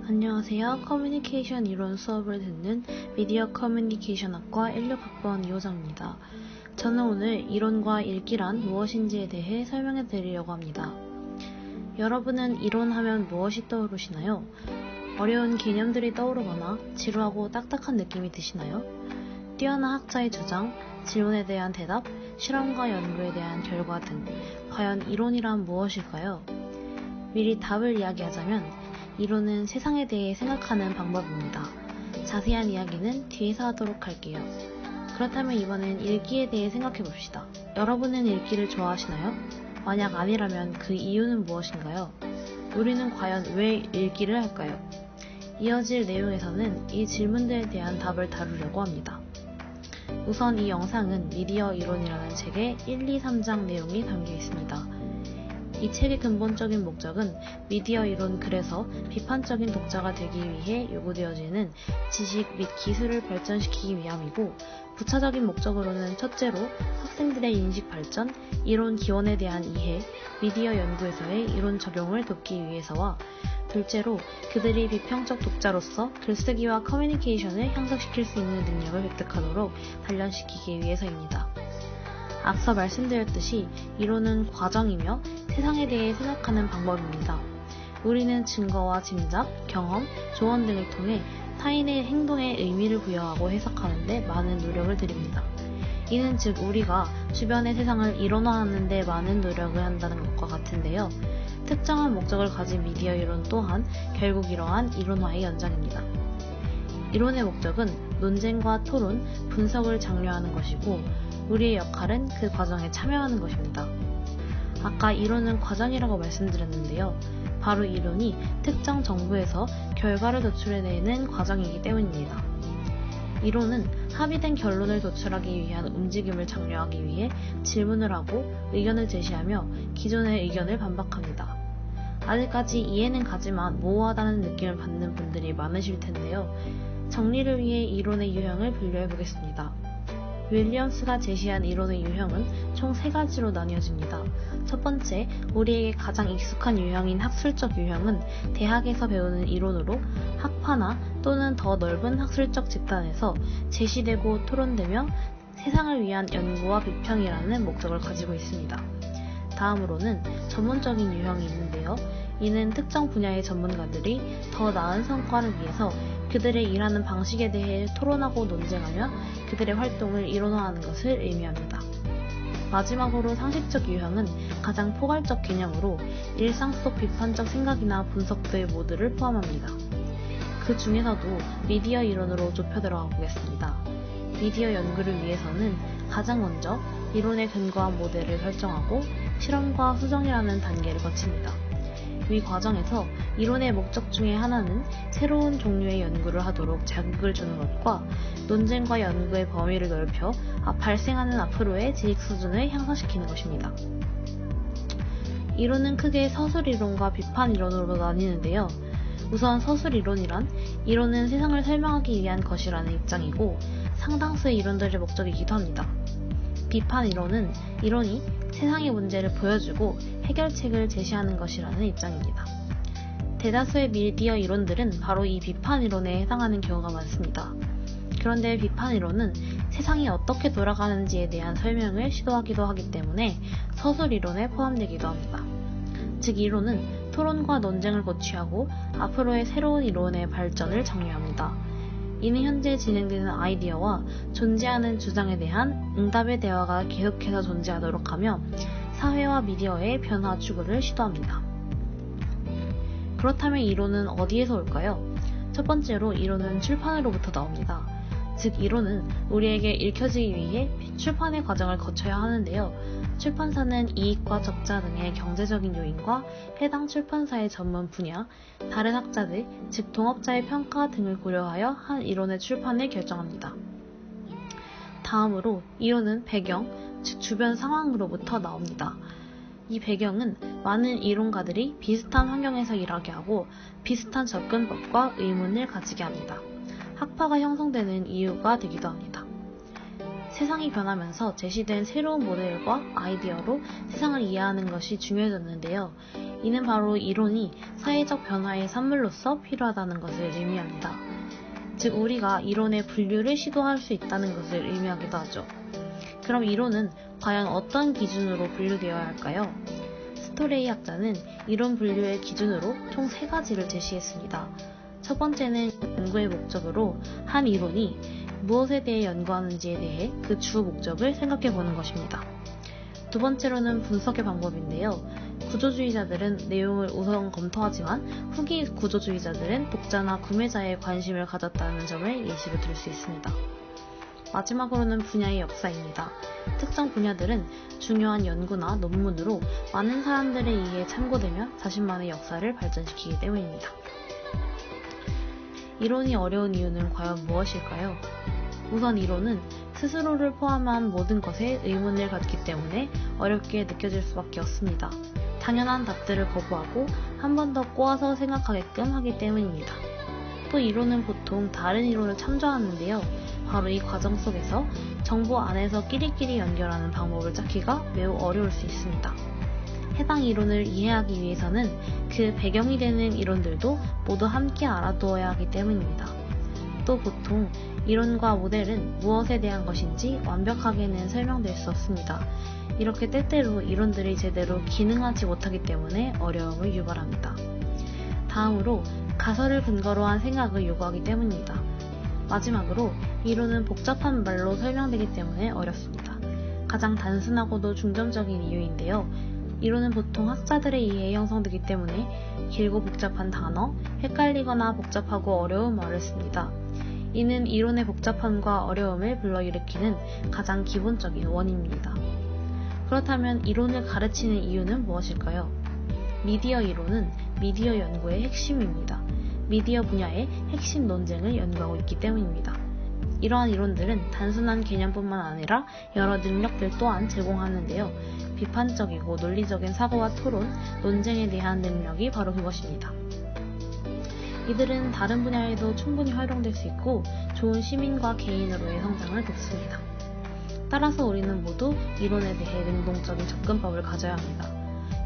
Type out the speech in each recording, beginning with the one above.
안녕하세요. 커뮤니케이션 이론 수업을 듣는 미디어 커뮤니케이션학과 16학번 이호정입니다. 저는 오늘 이론과 읽기란 무엇인지에 대해 설명해 드리려고 합니다. 여러분은 이론하면 무엇이 떠오르시나요? 어려운 개념들이 떠오르거나 지루하고 딱딱한 느낌이 드시나요? 뛰어난 학자의 주장, 질문에 대한 대답, 실험과 연구에 대한 결과 등 과연 이론이란 무엇일까요? 미리 답을 이야기하자면 이론은 세상에 대해 생각하는 방법입니다. 자세한 이야기는 뒤에서 하도록 할게요. 그렇다면 이번엔 읽기에 대해 생각해 봅시다. 여러분은 읽기를 좋아하시나요? 만약 아니라면 그 이유는 무엇인가요? 우리는 과연 왜 읽기를 할까요? 이어질 내용에서는 이 질문들에 대한 답을 다루려고 합니다. 우선 이 영상은 미디어 이론이라는 책의 1, 2, 3장 내용이 담겨 있습니다. 이 책의 근본적인 목적은 미디어 이론 글에서 비판적인 독자가 되기 위해 요구되어지는 지식 및 기술을 발전시키기 위함이고, 부차적인 목적으로는 첫째로 학생들의 인식 발전, 이론 기원에 대한 이해, 미디어 연구에서의 이론 적용을 돕기 위해서와 둘째로 그들이 비평적 독자로서 글쓰기와 커뮤니케이션을 향상시킬 수 있는 능력을 획득하도록 단련시키기 위해서입니다. 앞서 말씀드렸듯이 이론은 과정이며 세상에 대해 생각하는 방법입니다. 우리는 증거와 짐작, 경험, 조언 등을 통해 타인의 행동에 의미를 부여하고 해석하는 데 많은 노력을 들입니다. 이는 즉 우리가 주변의 세상을 이론화하는 데 많은 노력을 한다는 것과 같은데요. 특정한 목적을 가진 미디어 이론 또한 결국 이러한 이론화의 연장입니다. 이론의 목적은 논쟁과 토론, 분석을 장려하는 것이고 우리의 역할은 그 과정에 참여하는 것입니다. 아까 이론은 과정이라고 말씀드렸는데요. 바로 이론이 특정 정보에서 결과를 도출해내는 과정이기 때문입니다. 이론은 합의된 결론을 도출하기 위한 움직임을 장려하기 위해 질문을 하고 의견을 제시하며 기존의 의견을 반박합니다. 아직까지 이해는 가지만 모호하다는 느낌을 받는 분들이 많으실 텐데요. 정리를 위해 이론의 유형을 분류해 보겠습니다. 윌리엄스가 제시한 이론의 유형은 총 3가지로 나뉘어집니다. 첫 번째, 우리에게 가장 익숙한 유형인 학술적 유형은 대학에서 배우는 이론으로 학파나 또는 더 넓은 학술적 집단에서 제시되고 토론되며 세상을 위한 연구와 비평이라는 목적을 가지고 있습니다. 다음으로는 전문적인 유형이 있는데요. 이는 특정 분야의 전문가들이 더 나은 성과를 위해서 그들의 일하는 방식에 대해 토론하고 논쟁하며 그들의 활동을 이론화하는 것을 의미합니다. 마지막으로 상식적 유형은 가장 포괄적 개념으로 일상 속 비판적 생각이나 분석들 모두를 포함합니다. 그 중에서도 미디어 이론으로 좁혀 들어가 보겠습니다. 미디어 연구를 위해서는 가장 먼저 이론에 근거한 모델을 설정하고 실험과 수정이라는 단계를 거칩니다. 이 과정에서 이론의 목적 중에 하나는 새로운 종류의 연구를 하도록 자극을 주는 것과 논쟁과 연구의 범위를 넓혀 발생하는 앞으로의 지식 수준을 향상시키는 것입니다. 이론은 크게 서술이론과 비판이론으로 나뉘는데요. 우선 서술이론이란 이론은 세상을 설명하기 위한 것이라는 입장이고 상당수의 이론들의 목적이기도 합니다. 비판이론은 이론이 세상의 문제를 보여주고 해결책을 제시하는 것이라는 입장입니다. 대다수의 미디어 이론들은 바로 이 비판 이론에 해당하는 경우가 많습니다. 그런데 비판 이론은 세상이 어떻게 돌아가는지에 대한 설명을 시도하기도 하기 때문에 서술 이론에 포함되기도 합니다. 즉 이론은 토론과 논쟁을 고취하고 앞으로의 새로운 이론의 발전을 장려합니다. 이는 현재 진행되는 아이디어와 존재하는 주장에 대한 응답의 대화가 계속해서 존재하도록 하며 사회와 미디어의 변화 추구를 시도합니다. 그렇다면 이론은 어디에서 올까요? 첫 번째로 이론은 출판으로부터 나옵니다. 즉 이론은 우리에게 읽혀지기 위해 출판의 과정을 거쳐야 하는데요. 출판사는 이익과 적자 등의 경제적인 요인과 해당 출판사의 전문 분야, 다른 학자들, 즉 동업자의 평가 등을 고려하여 한 이론의 출판을 결정합니다. 다음으로 이론은 배경, 즉 주변 상황으로부터 나옵니다. 이 배경은 많은 이론가들이 비슷한 환경에서 일하게 하고 비슷한 접근법과 의문을 가지게 합니다. 학파가 형성되는 이유가 되기도 합니다. 세상이 변하면서 제시된 새로운 모델과 아이디어로 세상을 이해하는 것이 중요해졌는데요. 이는 바로 이론이 사회적 변화의 산물로서 필요하다는 것을 의미합니다. 즉 우리가 이론의 분류를 시도할 수 있다는 것을 의미하기도 하죠. 그럼 이론은 과연 어떤 기준으로 분류되어야 할까요? 스토레이 학자는 이론 분류의 기준으로 총 3가지를 제시했습니다. 첫 번째는 연구의 목적으로 한 이론이 무엇에 대해 연구하는지에 대해 그 주 목적을 생각해 보는 것입니다. 두 번째로는 분석의 방법인데요. 구조주의자들은 내용을 우선 검토하지만 후기 구조주의자들은 독자나 구매자의 관심을 가졌다는 점을 예시로 들 수 있습니다. 마지막으로는 분야의 역사입니다. 특정 분야들은 중요한 연구나 논문으로 많은 사람들에 의해 참고되며 자신만의 역사를 발전시키기 때문입니다. 이론이 어려운 이유는 과연 무엇일까요? 우선 이론은 스스로를 포함한 모든 것에 의문을 갖기 때문에 어렵게 느껴질 수밖에 없습니다. 당연한 답들을 거부하고 한 번 더 꼬아서 생각하게끔 하기 때문입니다. 또 이론은 보통 다른 이론을 참조하는데요. 바로 이 과정 속에서 정보 안에서 끼리끼리 연결하는 방법을 찾기가 매우 어려울 수 있습니다. 해당 이론을 이해하기 위해서는 그 배경이 되는 이론들도 모두 함께 알아두어야 하기 때문입니다. 또 보통 이론과 모델은 무엇에 대한 것인지 완벽하게는 설명될 수 없습니다. 이렇게 때때로 이론들이 제대로 기능하지 못하기 때문에 어려움을 유발합니다. 다음으로 가설을 근거로 한 생각을 요구하기 때문입니다. 마지막으로 이론은 복잡한 말로 설명되기 때문에 어렵습니다. 가장 단순하고도 중점적인 이유인데요. 이론은 보통 학자들에 의해 형성되기 때문에 길고 복잡한 단어, 헷갈리거나 복잡하고 어려운 말을 씁니다. 이는 이론의 복잡함과 어려움을 불러일으키는 가장 기본적인 원인입니다. 그렇다면 이론을 가르치는 이유는 무엇일까요? 미디어 이론은 미디어 연구의 핵심입니다. 미디어 분야의 핵심 논쟁을 연구하고 있기 때문입니다. 이러한 이론들은 단순한 개념뿐만 아니라 여러 능력들 또한 제공하는데요. 비판적이고 논리적인 사고와 토론, 논쟁에 대한 능력이 바로 그것입니다. 이들은 다른 분야에도 충분히 활용될 수 있고 좋은 시민과 개인으로의 성장을 돕습니다. 따라서 우리는 모두 이론에 대해 능동적인 접근법을 가져야 합니다.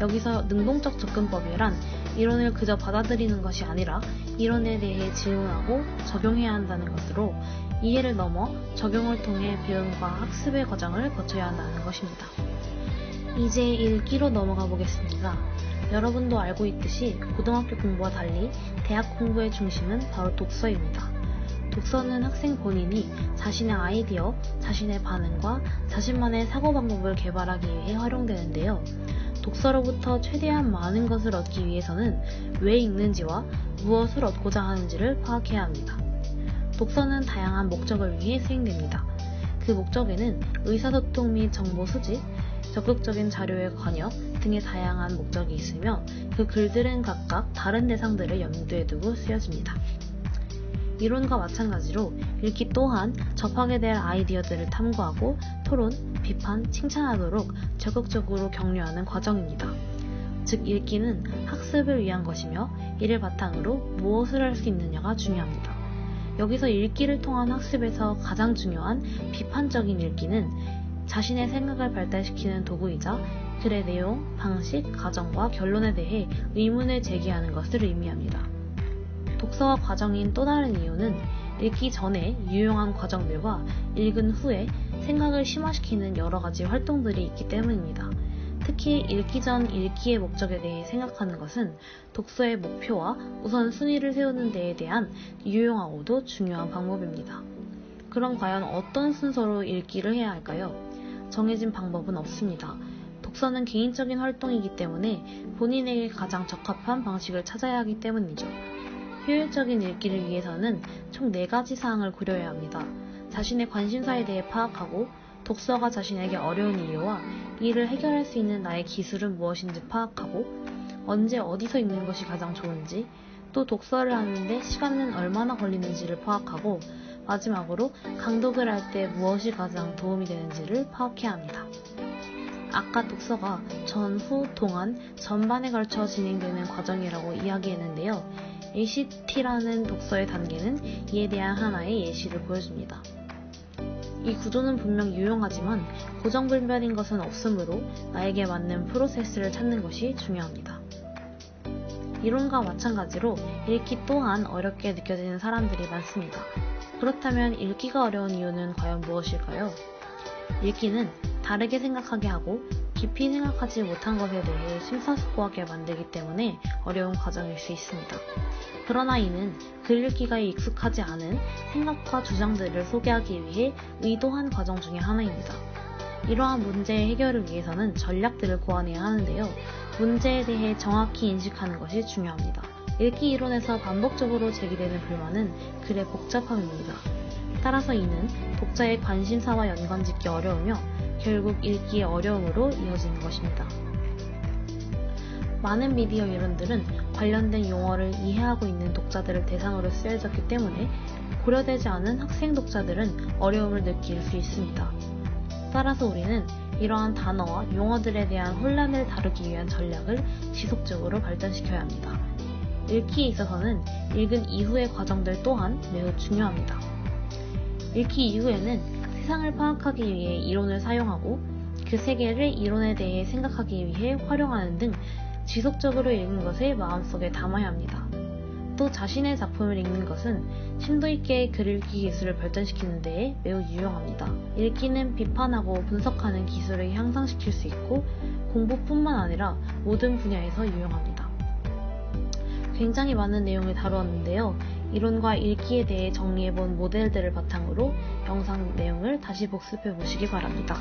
여기서 능동적 접근법이란 이론을 그저 받아들이는 것이 아니라 이론에 대해 질문하고 적용해야 한다는 것으로 이해를 넘어 적용을 통해 배움과 학습의 과정을 거쳐야 한다는 것입니다. 이제 읽기로 넘어가 보겠습니다. 여러분도 알고 있듯이 고등학교 공부와 달리 대학 공부의 중심은 바로 독서입니다. 독서는 학생 본인이 자신의 아이디어, 자신의 반응과 자신만의 사고방법을 개발하기 위해 활용되는데요. 독서로부터 최대한 많은 것을 얻기 위해서는 왜 읽는지와 무엇을 얻고자 하는지를 파악해야 합니다. 독서는 다양한 목적을 위해 수행됩니다. 그 목적에는 의사소통 및 정보 수집, 적극적인 자료의 관여 등의 다양한 목적이 있으며 그 글들은 각각 다른 대상들을 염두에 두고 쓰여집니다. 이론과 마찬가지로 읽기 또한 접하게 될 아이디어들을 탐구하고 토론, 비판, 칭찬하도록 적극적으로 격려하는 과정입니다. 즉 읽기는 학습을 위한 것이며 이를 바탕으로 무엇을 할 수 있느냐가 중요합니다. 여기서 읽기를 통한 학습에서 가장 중요한 비판적인 읽기는 자신의 생각을 발달시키는 도구이자 글의 내용, 방식, 과정과 결론에 대해 의문을 제기하는 것을 의미합니다. 독서와 과정인 또 다른 이유는 읽기 전에 유용한 과정들과 읽은 후에 생각을 심화시키는 여러 가지 활동들이 있기 때문입니다. 특히 읽기 전 읽기의 목적에 대해 생각하는 것은 독서의 목표와 우선순위를 세우는 데에 대한 유용하고도 중요한 방법입니다. 그럼 과연 어떤 순서로 읽기를 해야 할까요? 정해진 방법은 없습니다. 독서는 개인적인 활동이기 때문에 본인에게 가장 적합한 방식을 찾아야 하기 때문이죠. 효율적인 읽기를 위해서는 총 4가지 사항을 고려해야 합니다. 자신의 관심사에 대해 파악하고 독서가 자신에게 어려운 이유와 이를 해결할 수 있는 나의 기술은 무엇인지 파악하고 언제 어디서 읽는 것이 가장 좋은지 또 독서를 하는데 시간은 얼마나 걸리는지를 파악하고 마지막으로 강독을 할 때 무엇이 가장 도움이 되는지를 파악해야 합니다. 아까 독서가 전, 후, 동안, 전반에 걸쳐 진행되는 과정이라고 이야기했는데요. ACT라는 독서의 단계는 이에 대한 하나의 예시를 보여줍니다. 이 구조는 분명 유용하지만 고정불변인 것은 없으므로 나에게 맞는 프로세스를 찾는 것이 중요합니다. 이론과 마찬가지로 읽기 또한 어렵게 느껴지는 사람들이 많습니다. 그렇다면 읽기가 어려운 이유는 과연 무엇일까요? 읽기는 다르게 생각하게 하고 깊이 생각하지 못한 것에 대해 심사숙고하게 만들기 때문에 어려운 과정일 수 있습니다. 그러나 이는 글 읽기가 익숙하지 않은 생각과 주장들을 소개하기 위해 의도한 과정 중의 하나입니다. 이러한 문제의 해결을 위해서는 전략들을 고안해야 하는데요. 문제에 대해 정확히 인식하는 것이 중요합니다. 읽기 이론에서 반복적으로 제기되는 불만은 글의 복잡함입니다. 따라서 이는 독자의 관심사와 연관짓기 어려우며 결국 읽기의 어려움으로 이어지는 것입니다. 많은 미디어 이론들은 관련된 용어를 이해하고 있는 독자들을 대상으로 쓰여졌기 때문에 고려되지 않은 학생 독자들은 어려움을 느낄 수 있습니다. 따라서 우리는 이러한 단어와 용어들에 대한 혼란을 다루기 위한 전략을 지속적으로 발전시켜야 합니다. 읽기에 있어서는 읽은 이후의 과정들 또한 매우 중요합니다. 읽기 이후에는 세상을 파악하기 위해 이론을 사용하고 그 세계를 이론에 대해 생각하기 위해 활용하는 등 지속적으로 읽는 것을 마음속에 담아야 합니다. 또 자신의 작품을 읽는 것은 심도 있게 글 읽기 기술을 발전시키는 데에 매우 유용합니다. 읽기는 비판하고 분석하는 기술을 향상시킬 수 있고 공부뿐만 아니라 모든 분야에서 유용합니다. 굉장히 많은 내용을 다루었는데요. 이론과 읽기에 대해 정리해본 모델들을 바탕으로 영상 내용을 다시 복습해 보시기 바랍니다.